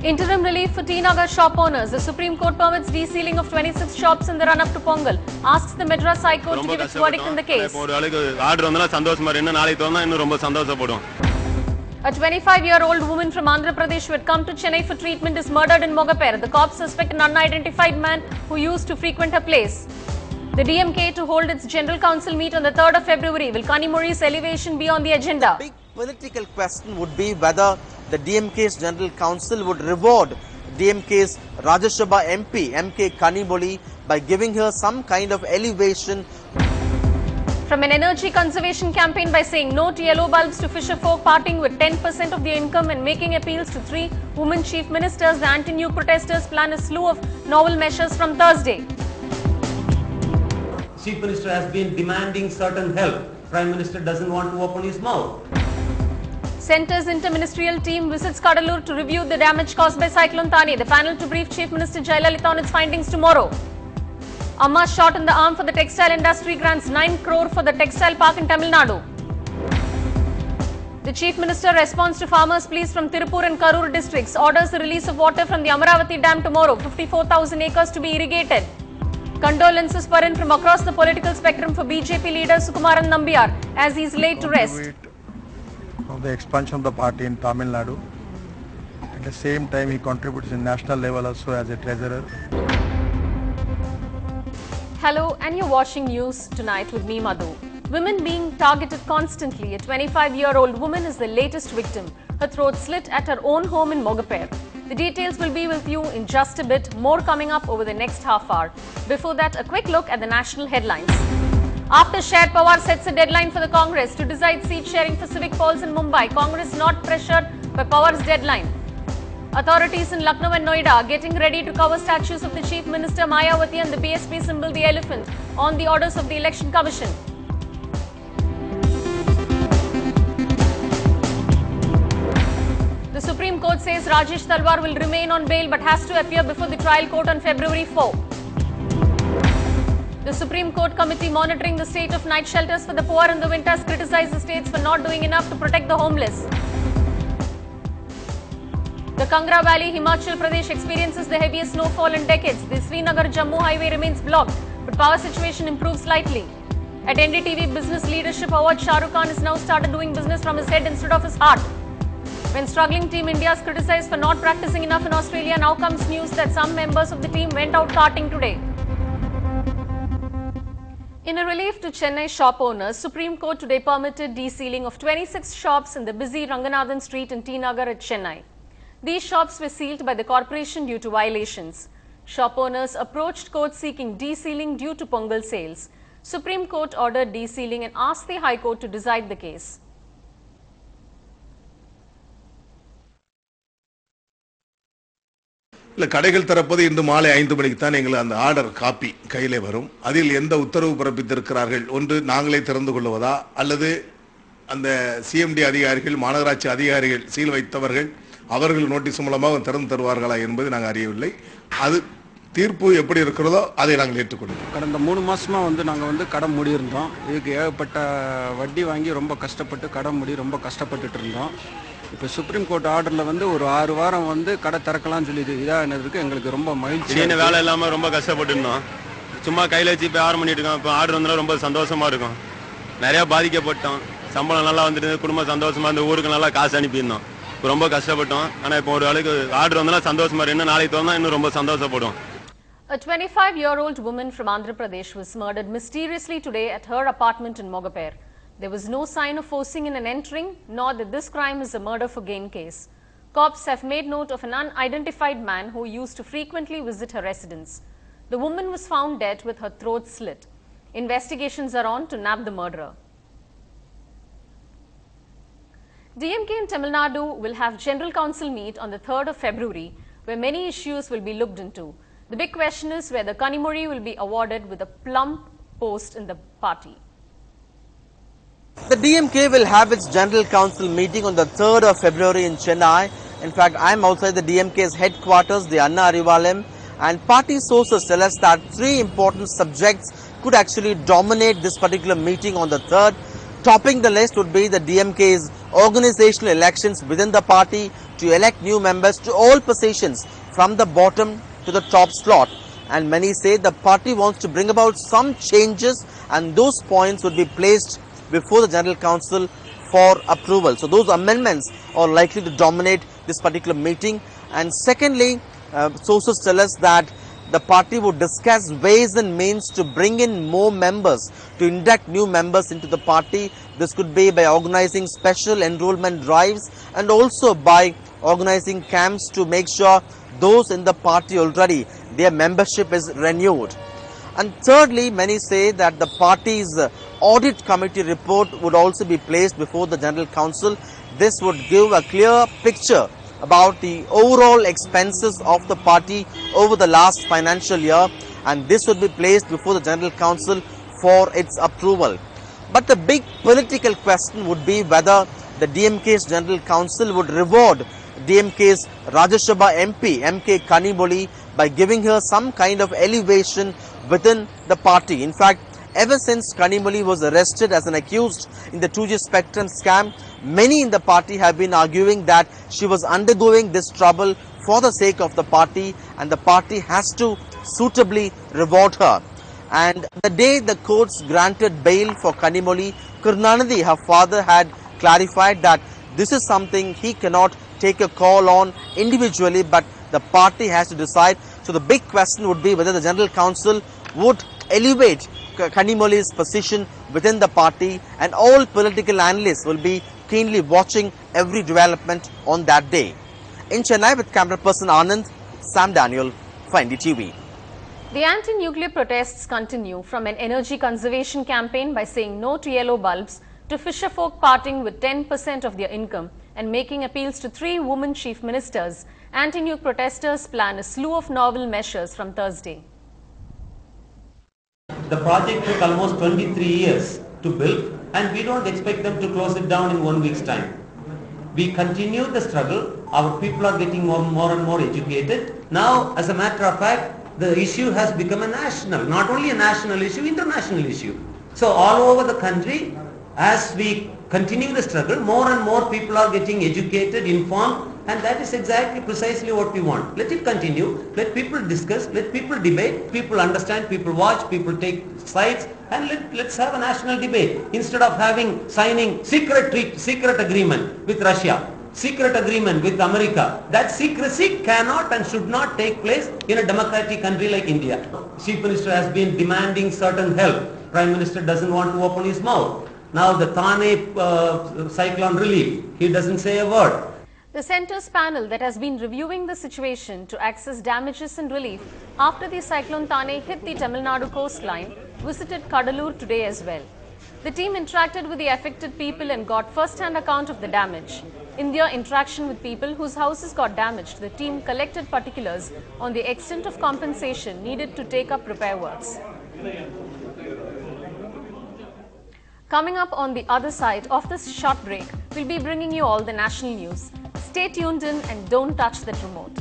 Interim relief for T-Nagar shop owners. The Supreme Court permits desealing of 26 shops in the run-up to Pongal. Asks the Madras High Court to give its verdict in the case. A 25-year-old woman from Andhra Pradesh who had come to Chennai for treatment is murdered in Mogaper. The cops suspect an unidentified man who used to frequent her place. The DMK to hold its General Council meet on the 3rd of February. Will Kanimozhi's elevation be on the agenda? The big political question would be whether the DMK's General Council would reward DMK's Rajya Sabha MP, MK Kanimozhi, by giving her some kind of elevation. From an energy conservation campaign by saying no to yellow bulbs to fisher folk parting with 10% of their income and making appeals to 3 women chief ministers, the anti-nuke protesters plan a slew of novel measures from Thursday. Chief Minister has been demanding certain help. Prime Minister doesn't want to open his mouth. Centre's interministerial team visits Kadalur to review the damage caused by Cyclone Thani. The panel to brief Chief Minister Jayalalitha on its findings tomorrow. Amma shot in the arm for the textile industry grants 9 crore for the textile park in Tamil Nadu. The Chief Minister responds to farmers' pleas from Tirupur and Karur districts. Orders the release of water from the Amaravati Dam tomorrow. 54,000 acres to be irrigated. Condolences pour in from across the political spectrum for BJP leader Sukumaran Nambiar as he is laid to rest. Of the expansion of the party in Tamil Nadu. At the same time, he contributes in national level also as a treasurer. Hello, and you're watching News Tonight with me, Madhu. Women being targeted constantly. A 25-year-old woman is the latest victim. Her throat slit at her own home in Mogaper. The details will be with you in just a bit. More coming up over the next half hour. Before that, a quick look at the national headlines. After Sharad Pawar sets a deadline for the Congress to decide seat sharing for civic polls in Mumbai, Congress not pressured by Pawar's deadline. Authorities in Lucknow and Noida are getting ready to cover statues of the Chief Minister Mayawati and the BSP symbol the elephant on the orders of the Election Commission. The Supreme Court says Rajesh Talwar will remain on bail but has to appear before the trial court on February 4. The Supreme Court committee monitoring the state of night shelters for the poor in the winters criticized the states for not doing enough to protect the homeless. The Kangra Valley, Himachal Pradesh experiences the heaviest snowfall in decades. The Srinagar-Jammu highway remains blocked, but power situation improves slightly. At NDTV Business Leadership Award, Shah Rukh Khan has now started doing business from his head instead of his heart. When struggling Team India is criticized for not practicing enough in Australia, now comes news that some members of the team went out karting today. In a relief to Chennai shop owners, Supreme Court today permitted desealing of 26 shops in the busy Ranganathan Street in T-Nagar at Chennai. These shops were sealed by the corporation due to violations. Shop owners approached court seeking desealing due to Pongal sales. Supreme Court ordered desealing and asked the High Court to decide the case. கடைகள் திறப்பது இன்று மாலை 5 மணிக்கு தான் எங்களுக்கு அந்த order copy கையிலே வரும். அதில் எந்த உத்தரவு பிறப்பித்திருக்கிறார்கள், ஒன்று நாங்களே திறந்து கொள்வதா அல்லது அந்த சிஎம்டி அதிகாரிகள் மாநகராட்சி அதிகாரிகள் சீல் வைத்தவர்கள் அவர்கள் நோட்டீஸ் மூலமாக திறந்து தருவார்களா என்பது நாங்கள் அறியவில்லை. அது தீர்ப்பு எப்படி இருக்கிறதோ அதை நாங்கள் ஏற்றுக்கொள்கிறோம். கடந்த 3 மாசமா நாங்கள் கடை மூடி இருந்தோம். இதுக்கு ஏகப்பட்ட வட்டி வாங்கி ரொம்ப கஷ்டப்பட்டு கடை மூடி ரொம்ப கஷ்டப்பட்டுட்டு இருந்தோம். இப்போ சுப்ரீம் கோர்ட் ஆர்டரில் ஒரு 6 வாரம் கடை திறக்கலாம்னு சொல்லி இதானதுக்கு எங்களுக்கு ரொம்ப மகிழ்ச்சி. என்ன வேலை இல்லாமல் ரொம்ப கஷ்டப்பட்டு இருந்தோம். சும்மா கையில் வச்சு இப்போ ஆர்டர் பண்ணிட்டு இருக்கோம். இப்போ ஆர்டர் வந்தாலும் ரொம்ப சந்தோஷமா இருக்கும். நிறையா பாதிக்கப்பட்டோம். சம்பளம் நல்லா வந்துட்டு குடும்பம் சந்தோஷமா இந்த ஊருக்கு நல்லா காசு அனுப்பியிருந்தோம். இப்போ ரொம்ப கஷ்டப்பட்டோம். ஆனால் இப்போ ஒரு வேலைக்கு ஆர்டர் வந்தாலும் சந்தோஷமா இருக்கு. இன்னும் நாளைக்கு தோணா இன்னும் ரொம்ப சந்தோஷப்படும். A 25-year-old woman from Andhra Pradesh was murdered mysteriously today at her apartment in Mogaper. There was no sign of forcing in and entering, nor that this crime is a murder for gain case. Cops have made note of an unidentified man who used to frequently visit her residence. The woman was found dead with her throat slit. Investigations are on to nab the murderer. DMK in Tamil Nadu will have General Council meet on the 3rd of February, where many issues will be looked into. The big question is whether Kanimozhi will be awarded with a plump post in the party. The DMK will have its General Council meeting on the 3rd of February in Chennai. In fact, I am outside the DMK's headquarters, the Anna Arivalayam, and party sources tell us that 3 important subjects could actually dominate this particular meeting on the 3rd. Topping the list would be the DMK's organizational elections within the party, to elect new members to all positions from the bottom to the top slot. And many say the party wants to bring about some changes, and those points would be placed before the General Council for approval. So those amendments are likely to dominate this particular meeting. And secondly, sources tell us that the party would discuss ways and means to bring in more members, to induct new members into the party. This could be by organizing special enrollment drives and also by organizing camps to make sure those in the party already, their membership is renewed. And thirdly, many say that the party's audit committee report would also be placed before the General Council. This would give a clear picture about the overall expenses of the party over the last financial year, and this would be placed before the General Council for its approval. But the big political question would be whether the DMK's General Council would reward DMK's Rajya Sabha MP, MK Kanimoli, by giving her some kind of elevation within the party. In fact, ever since Kanimoli was arrested as an accused in the 2G Spectrum scam, many in the party have been arguing that she was undergoing this trouble for the sake of the party, and the party has to suitably reward her. And the day the courts granted bail for Kanimoli, Karunanidhi, her father, had clarified that this is something he cannot take a call on individually, but the party has to decide. So the big question would be whether the General Council would elevate Kanimoli's position within the party, and all political analysts will be keenly watching every development on that day. In Chennai, with camera person Anand, Sam Daniel for NDTV. The anti-nuclear protests continue, from an energy conservation campaign by saying no to yellow bulbs to fisherfolk parting with 10% of their income and making appeals to 3 women chief ministers. Anti-nuke protesters plan a slew of novel measures from Thursday. The project took almost 23 years to build, and we don't expect them to close it down in 1 week's time. We continue the struggle. Our people are getting more and more educated. Now, as a matter of fact, the issue has become a national, not only a national issue, international issue. So all over the country, as we continue the struggle, more and more people are getting educated, informed, and that is exactly precisely what we want. Let it continue, let people discuss, let people debate, people understand, people watch, people take sides, and let's have a national debate instead of signing secret agreement with Russia, secret agreement with America. That secrecy cannot and should not take place in a democratic country like India. Chief Minister has been demanding certain help. Prime Minister doesn't want to open his mouth. Now the Thane cyclone relief, he doesn't say a word. The Centre's panel that has been reviewing the situation to access damages and relief after the cyclone Thane hit the Tamil Nadu coastline visited Kadalur today as well. The team interacted with the affected people and got first-hand account of the damage. In their interaction with people whose houses got damaged, the team collected particulars on the extent of compensation needed to take up repair works. Coming up on the other side of this short break, we'll be bringing you all the national news. Stay tuned in and don't touch that remote.